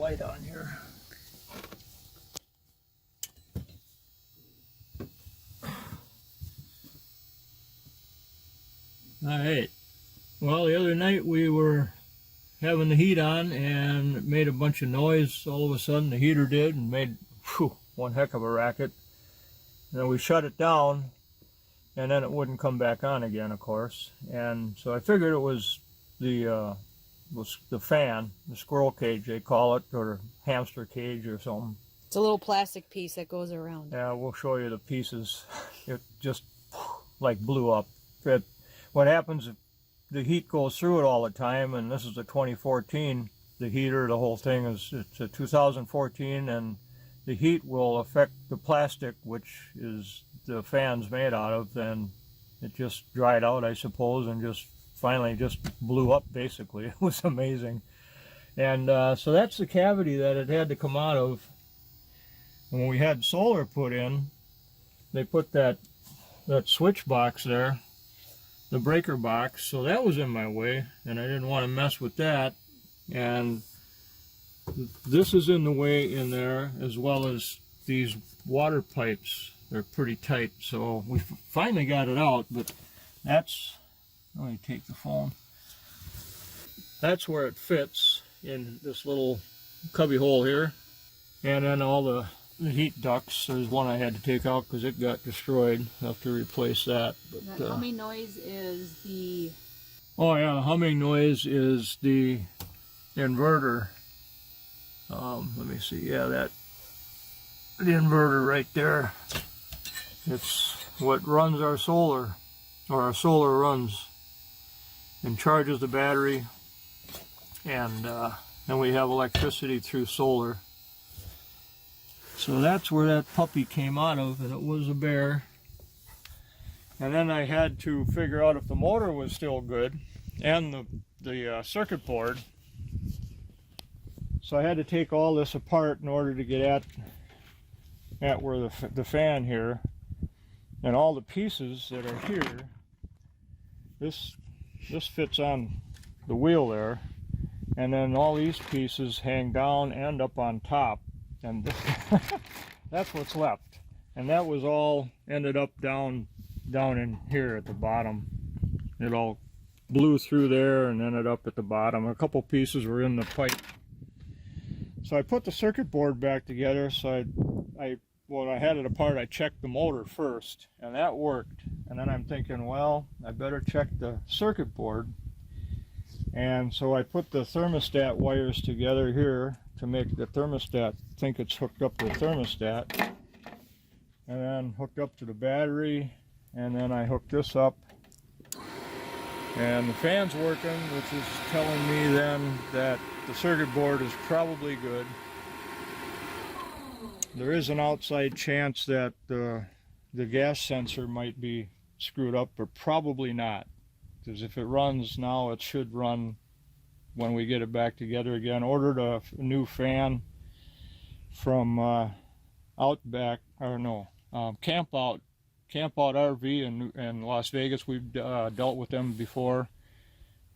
light on here. Alright, well, the other night we were having the heat on and it made a bunch of noise. All of a sudden the heater did and made one heck of a racket. And then we shut it down and then it wouldn't come back on again, of course. And so I figured it was the fan, the squirrel cage they call it, or hamster cage or something. It's a little plastic piece that goes around. Yeah, we'll show you the pieces. It just like blew up. What happens if the heat goes through it all the time, and this is a 2014, the heater, the whole thing it's a 2014, and the heat will affect the plastic, which is the fan's made out of, and it just dried out, I suppose, and just finally just blew up, basically. It was amazing. And so that's the cavity that it had to come out of. And when we had solar put in, they put that switch box there, the breaker box, so that was in my way, and I didn't want to mess with that. And this is in the way in there, as well as these water pipes. They're pretty tight, so we finally got it out, but that's, let me take the phone. That's where it fits, in this little cubby hole here. And then all the heat ducts, there's one I had to take out because it got destroyed. I'll have to replace that. But, that humming noise is the... Oh yeah, the humming noise is the inverter. Let me see, yeah, the inverter right there. It's what runs our solar, or our solar runs and charges the battery, and then we have electricity through solar. So that's where that puppy came out of, and it was a bear. And then I had to figure out if the motor was still good, and the circuit board. So I had to take all this apart in order to get at where the fan here, and all the pieces that are here. This fits on the wheel there, and then all these pieces hang down and up on top, and that's what's left. And that was all ended up down in here at the bottom. It all blew through there and ended up at the bottom. A couple pieces were in the pipe. So I put the circuit board back together. So when I had it apart, I checked the motor first, and that worked. And then I'm thinking, well, I better check the circuit board. And so I put the thermostat wires together here to make the thermostat think it's hooked up to the thermostat. And then hooked up to the battery, and then I hooked this up. And the fan's working, which is telling me then that the circuit board is probably good. There is an outside chance that the gas sensor might be screwed up, but probably not. Because if it runs now, it should run when we get it back together again. Ordered a new fan from Outback, or no, Camp Out RV in Las Vegas. We've dealt with them before.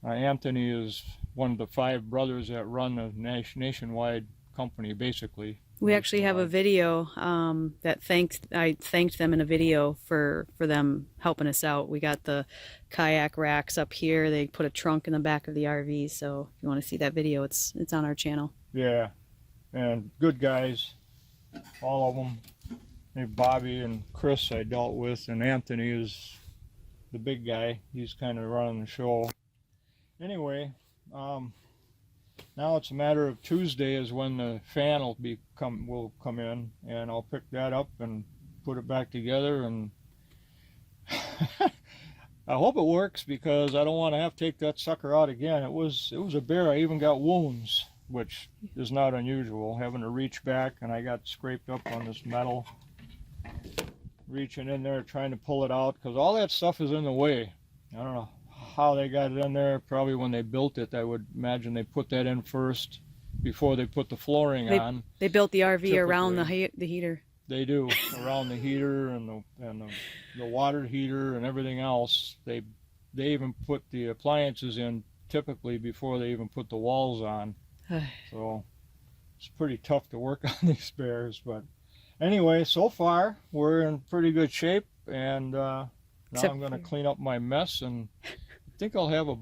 Anthony is one of the 5 brothers that run the nationwide company, basically. We actually have a video that I thanked them in a video for them helping us out. We got the kayak racks up here. They put a trunk in the back of the RV, so if you want to see that video, it's on our channel. Yeah, and good guys, all of them. Hey, Bobby and Chris I dealt with, and Anthony is the big guy. He's kind of running the show. Anyway, now it's a matter of Tuesday is when the fan will come in, and I'll pick that up and put it back together, and I hope it works, because I don't want to have to take that sucker out again. It was a bear. I even got wounds, which is not unusual, having to reach back, and I got scraped up on this metal, reaching in there trying to pull it out, because all that stuff is in the way. I don't know how they got it in there. Probably when they built it, I would imagine they put that in first before they put the flooring on. They built the RV typically around the heater. They do, around the heater and the water heater and everything else. They even put the appliances in typically before they even put the walls on. So it's pretty tough to work on these bears. But anyway, so far we're in pretty good shape, and now I'm going to clean up my mess, and I think I'll have a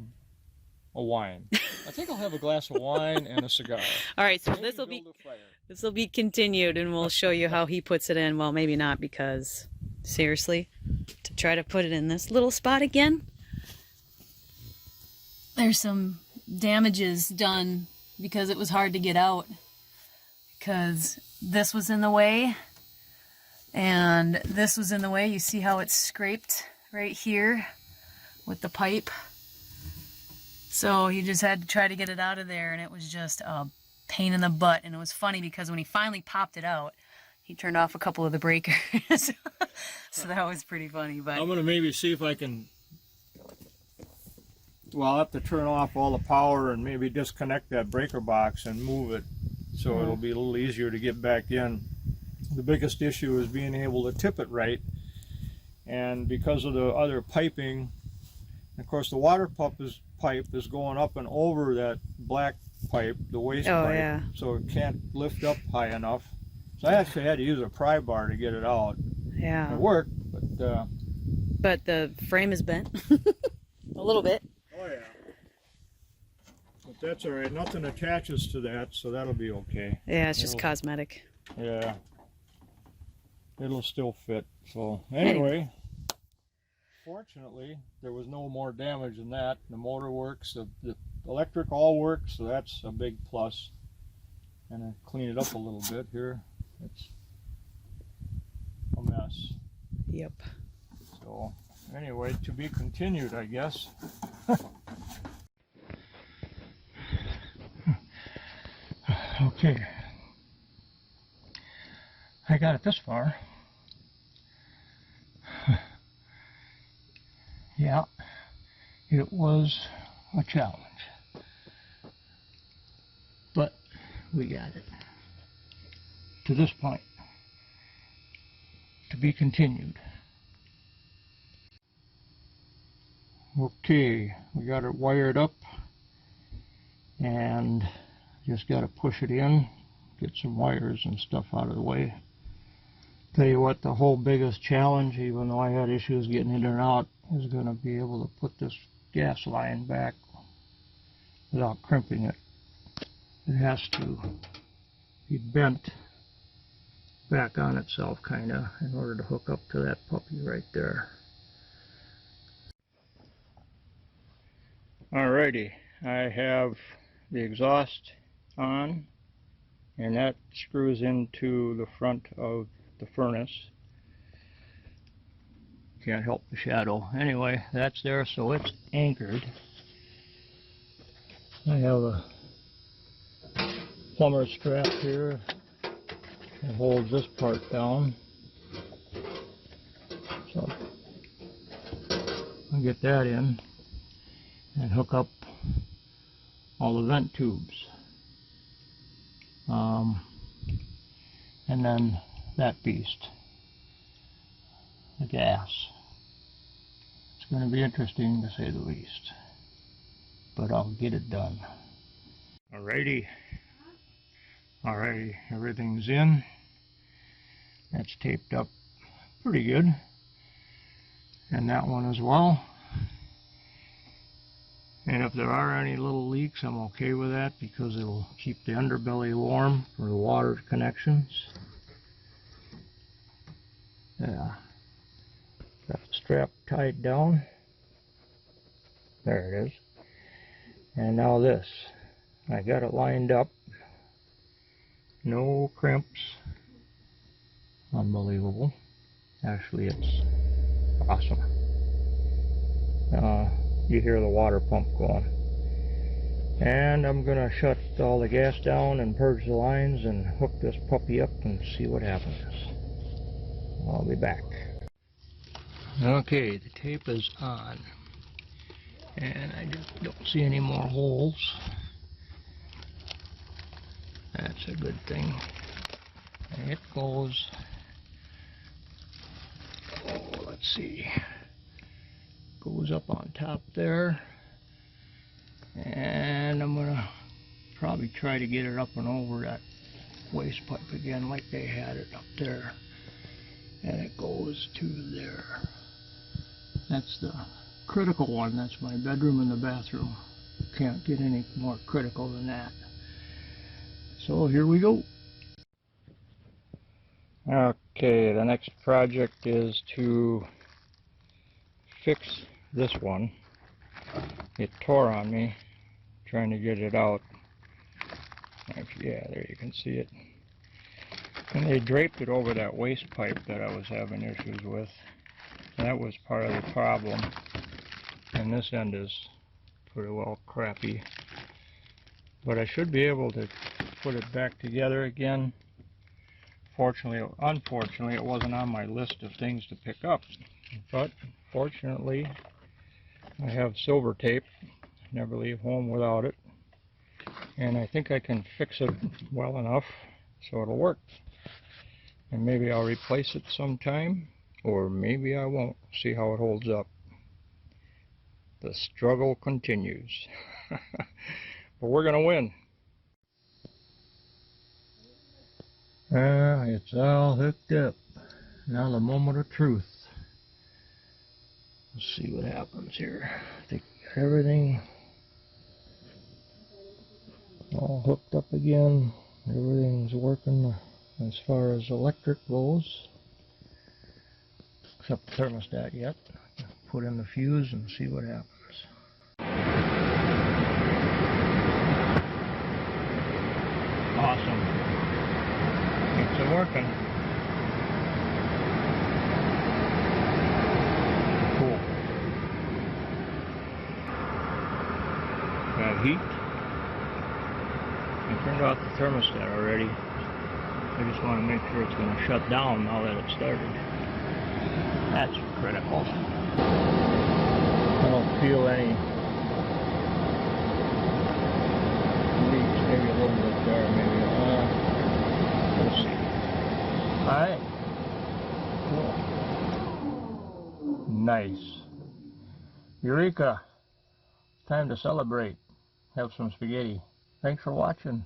wine. I think I'll have a glass of wine and a cigar. All right, so Maybe this will build a fire. this will be continued, and we'll show you how he puts it in. Well, maybe not, because seriously, to try to put it in this little spot again, there's some damages done because it was hard to get out, because this was in the way and this was in the way. You see how it's scraped right here with the pipe. So you just had to try to get it out of there, and it was just a pain in the butt. And it was funny because when he finally popped it out, he turned off a couple of the breakers. So that was pretty funny. But I'm going to maybe see if I can, well, I'll have to turn off all the power and maybe disconnect that breaker box and move it so it'll be a little easier to get back in. The biggest issue is being able to tip it right. And because of the other piping, of course the water pump pipe is going up and over that black pipe, the waste pipe, yeah. so it can't lift up high enough. So I actually had to use a pry bar to get it out. Yeah. It worked, but the frame is bent a little bit. oh yeah. But that's all right. Nothing attaches to that, so that'll be okay. Yeah, it's just cosmetic. Yeah. It'll still fit. So anyway, fortunately, there was no more damage than that. The motor works, the electric all works, so that's a big plus. And I clean it up a little bit here. It's a mess. Yep. So anyway, to be continued, I guess. Okay. I got it this far. Yeah, it was a challenge, but we got it to this point. To be continued. Okay, we got it wired up and just got to push it in, get some wires and stuff out of the way. Tell you what, the whole biggest challenge, even though I had issues getting in and out, is going to be able to put this gas line back without crimping it. It has to be bent back on itself, kind of, in order to hook up to that puppy right there. Alrighty, I have the exhaust on, and that screws into the front of the furnace. Can't help the shadow. Anyway, that's there, so it's anchored. I have a plumber strap here that holds this part down. So I'll get that in and hook up all the vent tubes. And then that beast, the gas. It's going to be interesting to say the least, but I'll get it done. Alrighty, everything's in. That's taped up pretty good, and that one as well. And if there are any little leaks, I'm okay with that because it'll keep the underbelly warm for the water connections. Yeah. Got the strap tied down. There it is. And now this. I got it lined up. No crimps. Unbelievable. Actually, it's awesome. You hear the water pump going. And I'm going to shut all the gas down and purge the lines and hook this puppy up and see what happens. I'll be back. Okay, the tape is on. And I just don't see any more holes. That's a good thing. And it goes, oh, let's see, goes up on top there. And I'm gonna probably try to get it up and over that waste pipe again like they had it up there. And it goes to there. That's the critical one. That's my bedroom and the bathroom. Can't get any more critical than that. So here we go. Okay, the next project is to fix this one. It tore on me trying to get it out. Yeah, there you can see it. And they draped it over that waste pipe that I was having issues with. That was part of the problem. And this end is pretty well crappy. But I should be able to put it back together again. Unfortunately, it wasn't on my list of things to pick up. But fortunately, I have silver tape. Never leave home without it. And I think I can fix it well enough so it'll work. And maybe I'll replace it sometime, or maybe I won't. See how it holds up. The struggle continues. But we're gonna win. It's all hooked up. Now the moment of truth. Let's see what happens here. I think everything all hooked up again. Everything's working as far as electric goes, except the thermostat yet. Put in the fuse and see what happens. Awesome. Keeps it working. Cool. Got heat. I turned off the thermostat already. I just want to make sure it's going to shut down now that it started. That's critical. I don't feel any leaks, maybe a little bit there, maybe. We'll see. Alright. Cool. Nice. Eureka! Time to celebrate. Have some spaghetti. Thanks for watching.